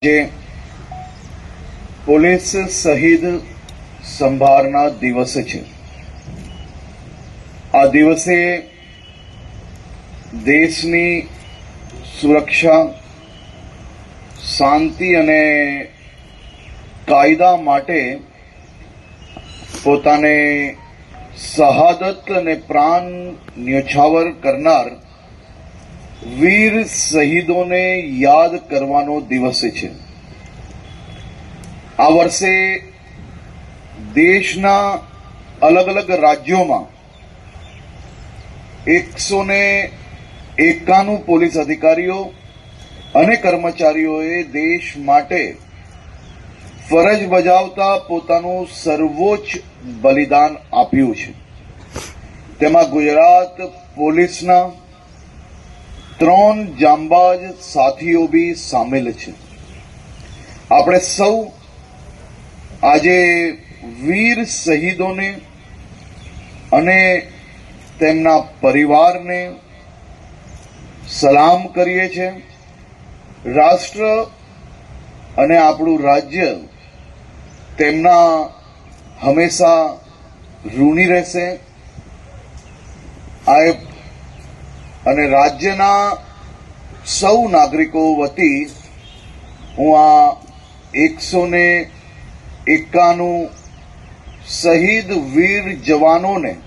જે પોલીસ શહીદ સંભાળના દિવસ છે। આ દિવસે દેશની સુરક્ષા, શાંતિ અને કાયદા માટે પોતાને શહાદત અને પ્રાણ ન્યોછાવર કરનાર વીર શહીદોને યાદ કરવાનો દિવસ છે। આ વર્ષે દેશના અલગ અલગ રાજ્યોમાં 191 પોલીસ અધિકારીઓ અને કર્મચારીઓએ દેશ માટે ફરજ બજાવતા પોતાનું સર્વોચ્ચ બલિદાન આપ્યું છે। તેમાં ગુજરાત પોલીસના 3 જાંબાજ સાથીઓ भी સામેલ છે। આપણે સૌ આજે વીર શહીદોને અને તેમના પરિવારને સલામ કરીએ છીએ। રાષ્ટ્ર અને આપણું રાજ્ય તેમના હંમેશા ઋણી રહેશે। અને રાજ્યના સૌ નાગરિકો વતી હું આ 191 શહીદ વીર જવાનોને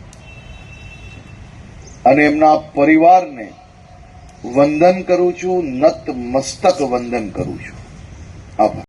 અને એમના પરિવારને વંદન કરું છું, નતમસ્તક વંદન કરું છું। આભાર।